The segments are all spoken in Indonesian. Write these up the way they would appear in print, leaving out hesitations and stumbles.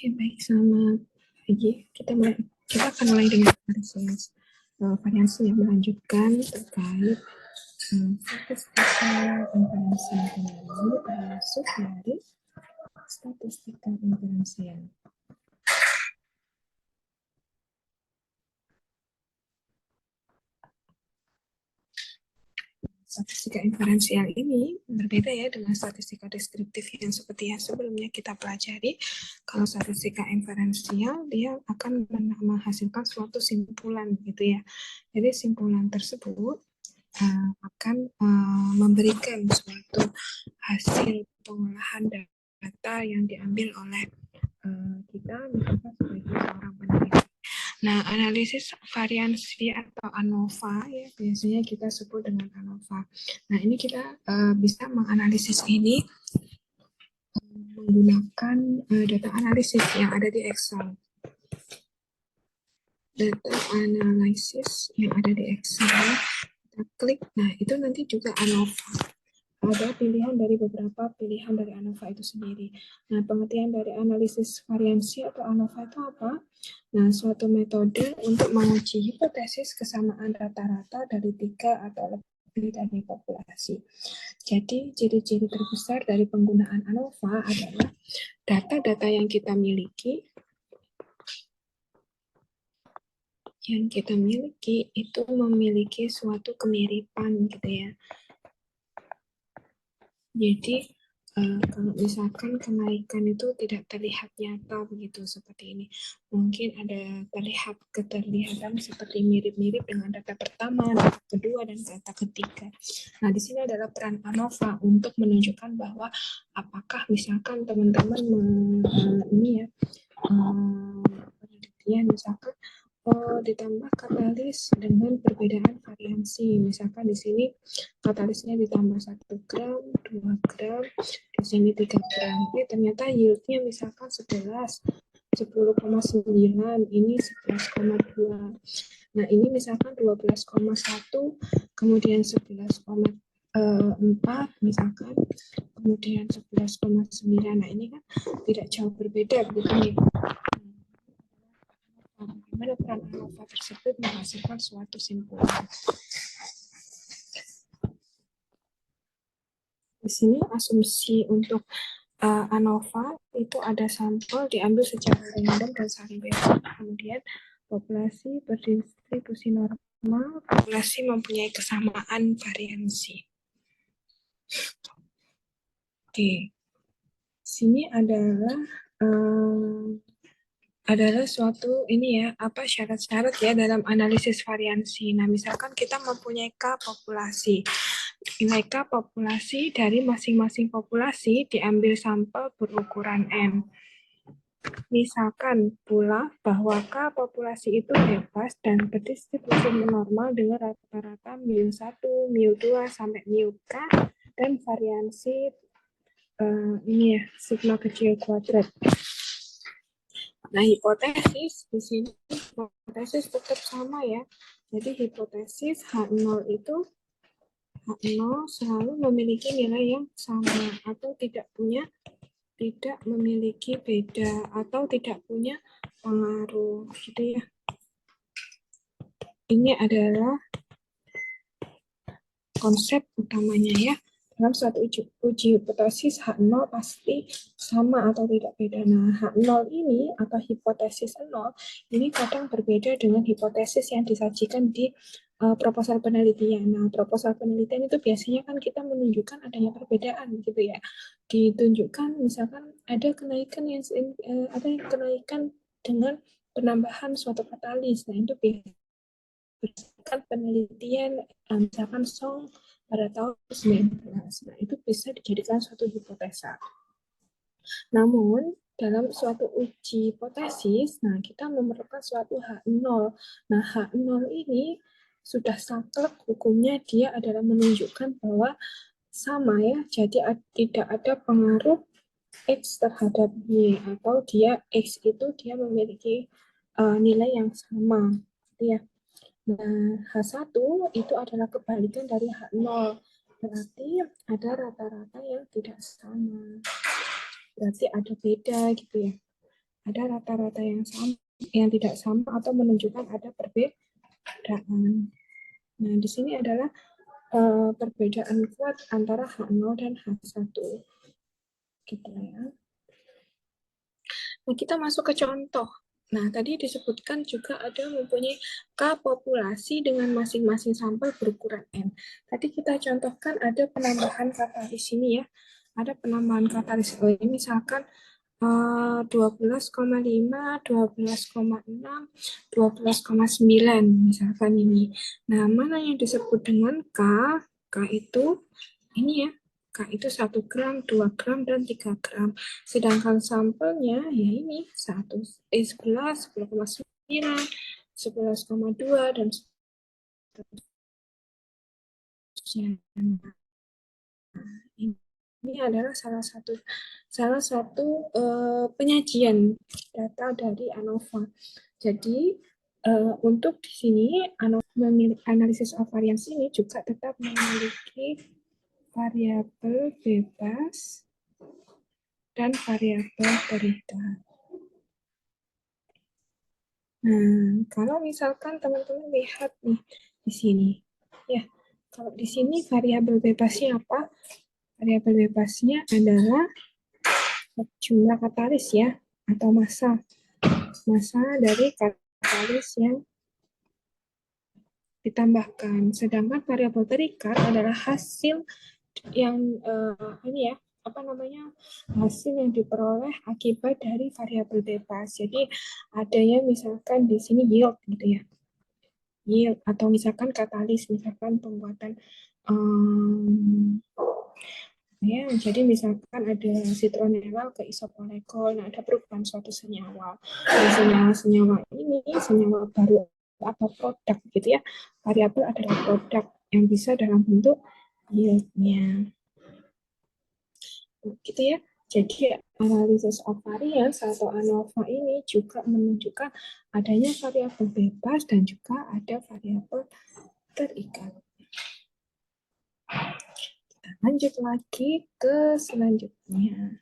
Oke, baik, selamat pagi. Kita akan mulai dengan variasi yang melanjutkan terkait statistika inferensial kembali termasuk dari statistika inferensial. Statistika inferensial ini berbeda ya dengan statistika deskriptif yang seperti yang sebelumnya kita pelajari. Kalau statistika inferensial, dia akan menghasilkan suatu simpulan gitu ya. Jadi simpulan tersebut akan memberikan suatu hasil pengolahan data yang diambil oleh kita misalkan sebagai seorang peneliti. Nah, analisis variansi atau ANOVA ya biasanya kita sebut dengan ANOVA. Nah, ini kita bisa menganalisis ini menggunakan data analisis yang ada di Excel. Data analisis yang ada di Excel, kita klik, nah itu nanti juga ANOVA. Ada pilihan dari beberapa pilihan dari ANOVA itu sendiri. Nah, pengertian dari analisis variansi atau ANOVA itu apa? Nah, suatu metode untuk menguji hipotesis kesamaan rata-rata dari 3 atau lebih dari populasi. Jadi, ciri-ciri terbesar dari penggunaan ANOVA adalah data-data yang kita miliki itu memiliki suatu kemiripan gitu ya. Jadi kalau misalkan kenaikan itu tidak terlihat nyata begitu seperti ini, mungkin ada keterlihatan seperti mirip-mirip dengan data pertama, data kedua, dan data ketiga. Nah, di sini adalah peran ANOVA untuk menunjukkan bahwa apakah misalkan teman-teman penelitian misalkan ditambah katalis dengan perbedaan variansi. Misalkan di sini katalisnya ditambah 1 gram, 2 gram, di sini 3 gram. Ternyata yieldnya misalkan 10,9, ini 11,2. Nah, ini misalkan 12,1, kemudian 11,4 misalkan, kemudian 11,9. Nah, ini kan tidak jauh berbeda begitu nih. Bagaimana peran ANOVA tersebut menghasilkan suatu simpulan. Di sini asumsi untuk ANOVA itu ada sampel diambil secara random dan saling bebas. Kemudian populasi berdistribusi normal, populasi mempunyai kesamaan variansi. Oke, sini adalah suatu ini ya, apa syarat-syarat ya dalam analisis variansi. Nah, misalkan kita mempunyai K populasi. Nilai K populasi dari masing-masing populasi diambil sampel berukuran N. Misalkan pula bahwa K populasi itu bebas dan berdistribusi normal dengan rata-rata mu1, mu2 sampai mu-K dan variansi ini ya, sigma kecil kuadrat. Nah, hipotesis di sini hipotesis tetap sama ya. Jadi hipotesis H0 itu H0 selalu memiliki nilai yang sama atau tidak memiliki beda atau tidak punya pengaruh gitu ya. Ini adalah konsep utamanya ya. Dalam suatu uji hipotesis H0 pasti sama atau tidak beda. Nah, H0 ini atau hipotesis 0 ini kadang berbeda dengan hipotesis yang disajikan di proposal penelitian. Nah, proposal penelitian itu biasanya kan kita menunjukkan adanya perbedaan gitu ya. Ditunjukkan misalkan ada kenaikan dengan penambahan suatu katalis. Nah, itu berdasarkan penelitian misalkan Song pada tahun 19. Nah, itu bisa dijadikan suatu hipotesa. Namun, dalam suatu uji hipotesis, nah kita memerlukan suatu H0. Nah, H0 ini sudah saklek hukumnya, dia adalah menunjukkan bahwa sama ya, jadi tidak ada pengaruh X terhadap Y, atau X itu dia memiliki nilai yang sama. Ya. Nah, H1 itu adalah kebalikan dari H0. Berarti ada rata-rata yang tidak sama. Berarti ada beda gitu ya. ada rata-rata yang sama, yang tidak sama atau menunjukkan ada perbedaan. Nah, di sini adalah perbedaan kuat antara H0 dan H1. Gitu ya. Nah, kita masuk ke contoh. Nah, tadi disebutkan juga ada mempunyai K populasi dengan masing-masing sampel berukuran N. Tadi kita contohkan ada penambahan kata di sini ya. Ada penambahan katalis. Oh, ini misalkan 12,5, 12,6, 12,9 misalkan ini. Nah, mana yang disebut dengan K? K itu ini ya. K itu 1 gram, 2 gram, dan 3 gram. Sedangkan sampelnya ya ini 11, 10,9, 11,2, dan seterusnya. Ini adalah salah satu penyajian data dari ANOVA. Jadi untuk di sini analisis of variance ini juga tetap memiliki variabel bebas dan variabel terikat. Nah, kalau misalkan teman-teman lihat nih di sini, ya, kalau di sini variabel bebasnya apa? Variabel bebasnya adalah jumlah katalis ya, atau massa dari katalis yang ditambahkan. Sedangkan variabel terikat adalah hasil yang ini ya, apa namanya, hasil yang diperoleh akibat dari variabel bebas. Jadi adanya misalkan di sini yield gitu ya, yield atau misalkan katalis, misalkan pembuatan ya, jadi misalkan ada citronellal ke isopolekol, nah ada perubahan suatu senyawa. Dan senyawa-senyawa ini senyawa baru atau produk gitu ya. Variabel adalah produk yang bisa dalam bentuk yieldnya. Gitu ya. Jadi analisis of variance atau ANOVA ini juga menunjukkan adanya variabel bebas dan juga ada variabel terikat. Lanjut lagi ke selanjutnya.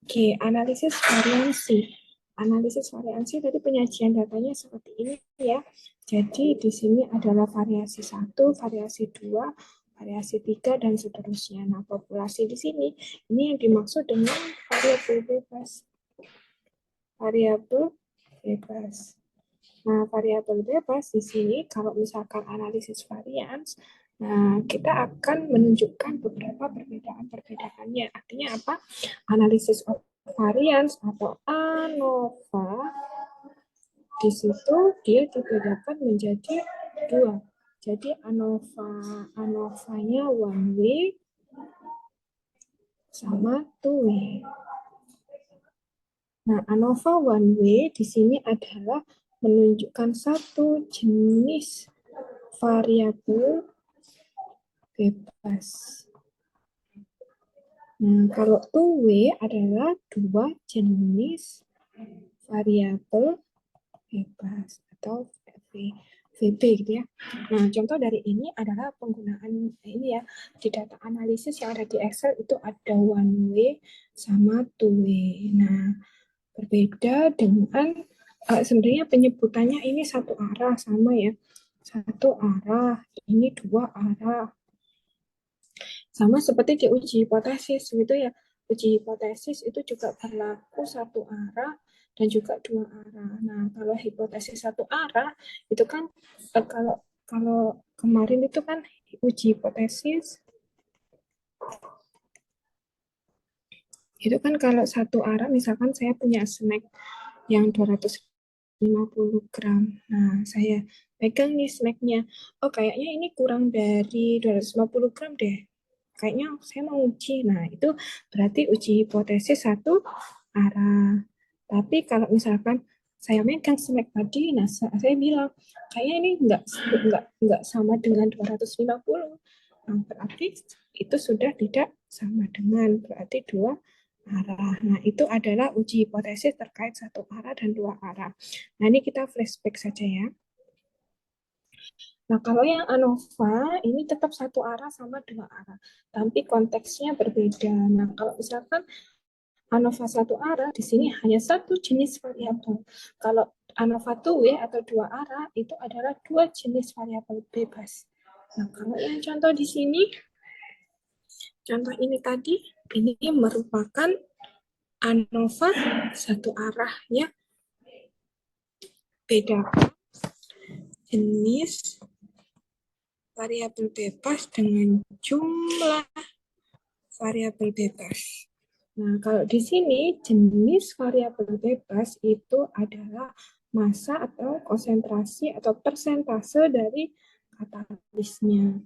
Oke, analisis variansi. Analisis variansi dari penyajian datanya seperti ini ya. Jadi di sini adalah variasi 1, variasi 2, variasi 3, dan seterusnya. Nah, populasi di sini, ini yang dimaksud dengan variabel bebas. Variabel bebas. Nah, variabel bebas di sini, kalau misalkan analisis varians, nah, kita akan menunjukkan beberapa perbedaan-perbedaannya. Artinya apa? Analisis of variance atau ANOVA, di situ dia dibedakan menjadi 2. Jadi ANOVA-nya one way sama two way. Nah, ANOVA one way di sini adalah menunjukkan satu jenis variabel bebas. Nah, kalau two way adalah 2 jenis variabel bebas atau VB gitu ya. Nah, contoh dari ini adalah penggunaan ini ya, di data analisis yang ada di Excel itu ada one way sama two way. Nah, berbeda dengan sebenarnya penyebutannya ini satu arah sama ya. Satu arah, ini dua arah. Sama seperti di uji hipotesis gitu ya. Uji hipotesis itu juga berlaku satu arah dan juga dua arah. Nah, kalau hipotesis satu arah itu kan kalau kemarin itu kan uji hipotesis itu kan kalau satu arah, misalkan saya punya snack yang 250 gram. Nah, saya pegang nih snacknya. Oh, kayaknya ini kurang dari 250 gram deh. Kayaknya saya mau uji. Nah, itu berarti uji hipotesis satu arah. Tapi kalau misalkan saya megang snack tadi, nah saya bilang, kayaknya ini enggak sama dengan 250. Nah, berarti itu sudah tidak sama dengan, berarti dua arah. Nah, itu adalah uji hipotesis terkait satu arah dan dua arah. Nah, ini kita flashback saja ya. Nah, kalau yang ANOVA ini tetap satu arah sama dua arah, tapi konteksnya berbeda. Nah, kalau misalkan ANOVA satu arah, di sini hanya satu jenis variabel. Kalau ANOVA two-way atau dua arah, itu adalah dua jenis variabel bebas. Nah, kalau yang contoh di sini, contoh ini tadi, ini merupakan ANOVA satu arah ya. Bedakan jenis variabel bebas dengan jumlah variabel bebas. Nah, kalau di sini jenis variabel bebas itu adalah massa atau konsentrasi atau persentase dari katalisnya.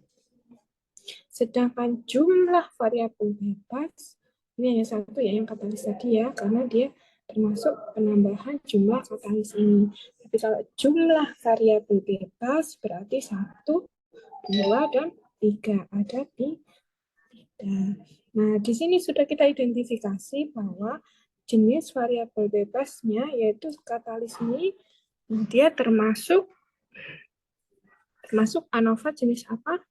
Sedangkan jumlah variabel bebas, ini hanya satu ya yang katalis tadi ya, karena dia termasuk penambahan jumlah katalis ini. Tapi kalau jumlah variabel bebas berarti 1, 2, dan 3 ada di 3. Nah, di sini sudah kita identifikasi bahwa jenis variabel bebasnya yaitu katalis ini dia termasuk ANOVA jenis apa?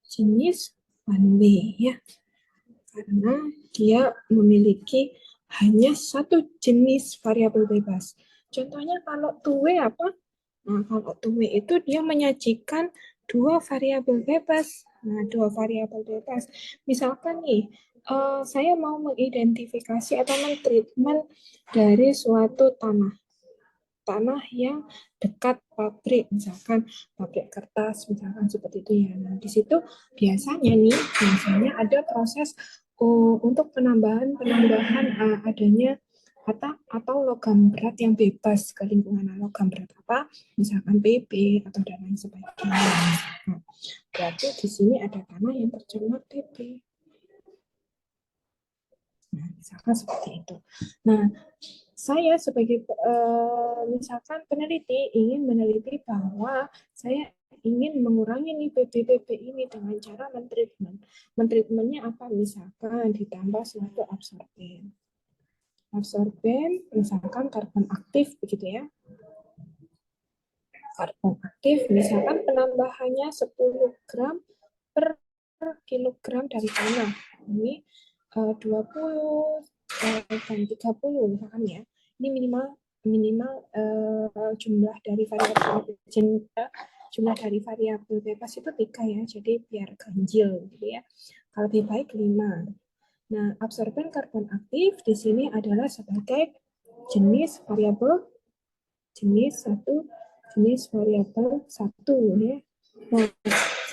Jenis one way ya. Karena dia memiliki hanya satu jenis variabel bebas. Contohnya kalau two-way apa? Nah, kalau two-way itu dia menyajikan dua variabel bebas. Nah, dua variabel bebas. Misalkan nih, saya mau mengidentifikasi atau men-treatment dari suatu tanah yang dekat pabrik, misalkan pabrik kertas, misalkan seperti itu ya. Nah, di situ biasanya ada proses untuk penambahan adanya atau logam berat yang bebas ke lingkungan. Logam berat apa? Misalkan PP atau dan lain sebagainya. Nah, berarti di sini ada tanah yang tercemar PP. Nah, misalkan seperti itu. Nah, saya sebagai misalkan peneliti ingin meneliti bahwa saya ingin mengurangi nih PP ini dengan cara mentreatment. Mentreatmentnya apa? Misalkan ditambah suatu absorben. Absorben, misalkan karbon aktif begitu ya. Karbon aktif, misalkan penambahannya 10 gram per kilogram dari tanah. Ini 20 dan 30 misalkan ya. Ini minimal jumlah dari variabel bebas itu 3 ya. Jadi biar ganjil gitu ya. Kalau lebih baik 5. Nah, absorben karbon aktif di sini adalah sebagai jenis variabel jenis variabel 1 ya. Nah,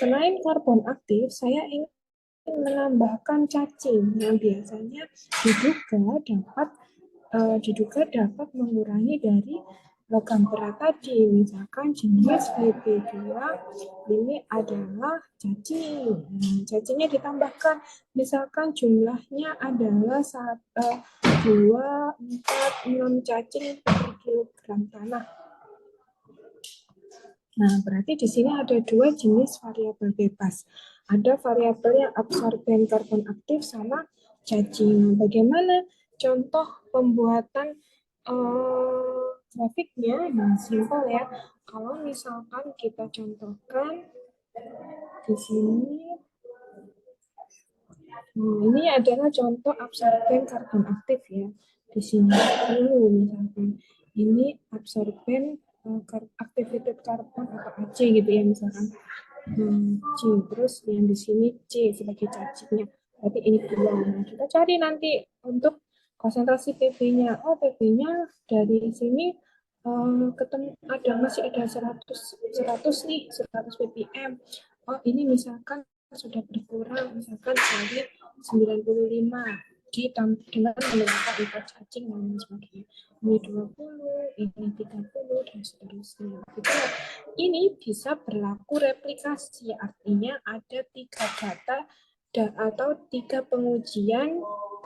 selain karbon aktif, saya ingin menambahkan cacing yang biasanya diduga dapat mengurangi dari logam berat tadi. Misalkan jenis PP2 ini adalah cacing. Nah, cacingnya ditambahkan, misalkan jumlahnya adalah 2, 4, 6 cacing per kilogram tanah. Nah, berarti di sini ada dua jenis variabel bebas. Ada variabel yang absorben karbon aktif sama cacing. Bagaimana contoh pembuatan grafiknya? Nah, simpel ya. Kalau misalkan kita contohkan di sini, ini adalah contoh absorben karbon aktif ya. Di sini dulu misalkan ini absorben aktivitas karbon atau AC gitu ya misalkan. C, terus yang di sini C sebagai cacingnya. Berarti ini 2. Nah, kita cari nanti untuk konsentrasi PP-nya. Oh, PP-nya dari sini ketemu masih ada 100 nih, 100 ppm. Oh, ini misalkan sudah berkurang misalkan dari 95 dengan menggunakan impor cacing dan sebagainya. Ini 20, ini 30 dan seterusnya. Gitu. Ini bisa berlaku replikasi, artinya ada 3 data atau 3 pengujian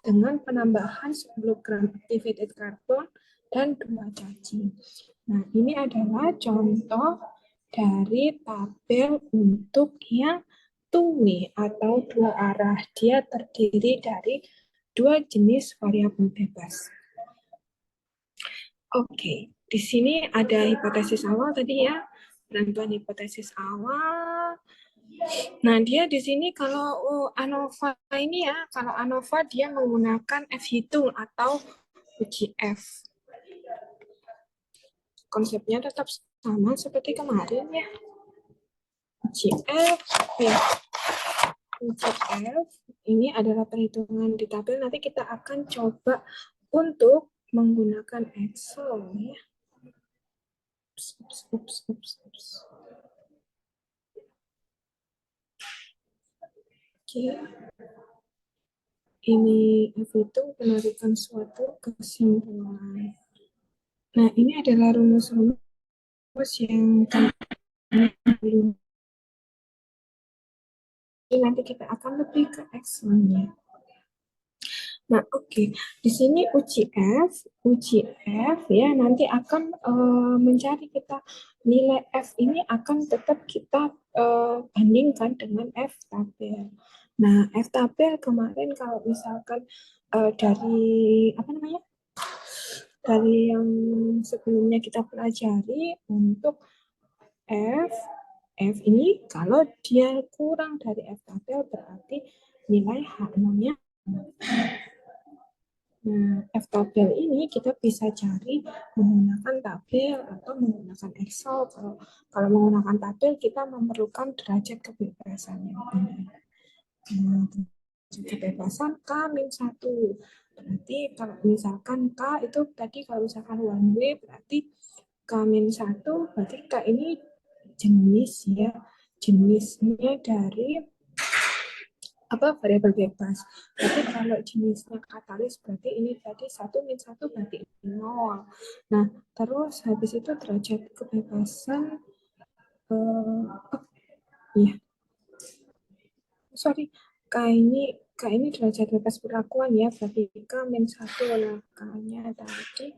dengan penambahan 10 gram activated carbon dan 2 cacing. Nah, ini adalah contoh dari tabel untuk yang two-way atau dua arah. Dia terdiri dari dua jenis variabel bebas. Oke, di sini ada hipotesis awal tadi ya. Penentuan hipotesis awal. Nah, dia di sini kalau ANOVA ini ya, kalau ANOVA dia menggunakan F hitung atau UGF. Konsepnya tetap sama seperti kemarin ya. UGF, ya. UGF ini adalah perhitungan di tabel. Nanti kita akan coba untuk menggunakan Excel ya. Oke. Ini itu penarikan suatu kesimpulan. Nah, ini adalah rumus-rumus yang belum. Nanti kita akan lebih ke Excel-nya. Nah, oke. Di sini UGF ya nanti akan mencari kita nilai F ini akan tetap kita bandingkan dengan F tabel. Nah, F tabel kemarin kalau misalkan dari apa namanya? Dari yang sebelumnya kita pelajari untuk F F ini kalau dia kurang dari F tabel berarti nilai H0-nya. Nah, F tabel ini kita bisa cari menggunakan tabel atau menggunakan Excel. Kalau menggunakan tabel kita memerlukan derajat kebebasan yang ini. Nah, derajat kebebasan K-1. Berarti kalau misalkan K itu tadi kalau misalkan one way berarti K-1 berarti K ini jenis ya. Jenisnya dari apa variabel bebas. Berarti kalau jenisnya katalis berarti ini tadi 1 - 1 berarti 0. Nah, terus habis itu derajat kebebasan iya. Sorry, K ini derajat bebas perlakuan ya, berarti K-1 lah K-nya tadi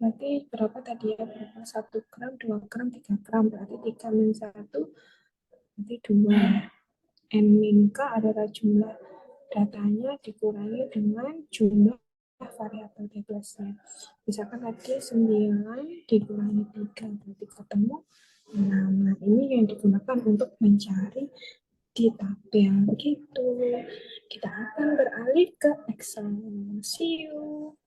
berarti berapa tadi ya? Berapa? 1 gram, 2 gram, 3 gram berarti 3-1 berarti 2 ya. N-K adalah jumlah datanya dikurangi dengan jumlah variabel bebasnya. Misalkan tadi 9 dikurangi 3, berarti ketemu 6. Nah, ini yang digunakan untuk mencari di tabel. Begitu. Kita akan beralih ke Excel. See you.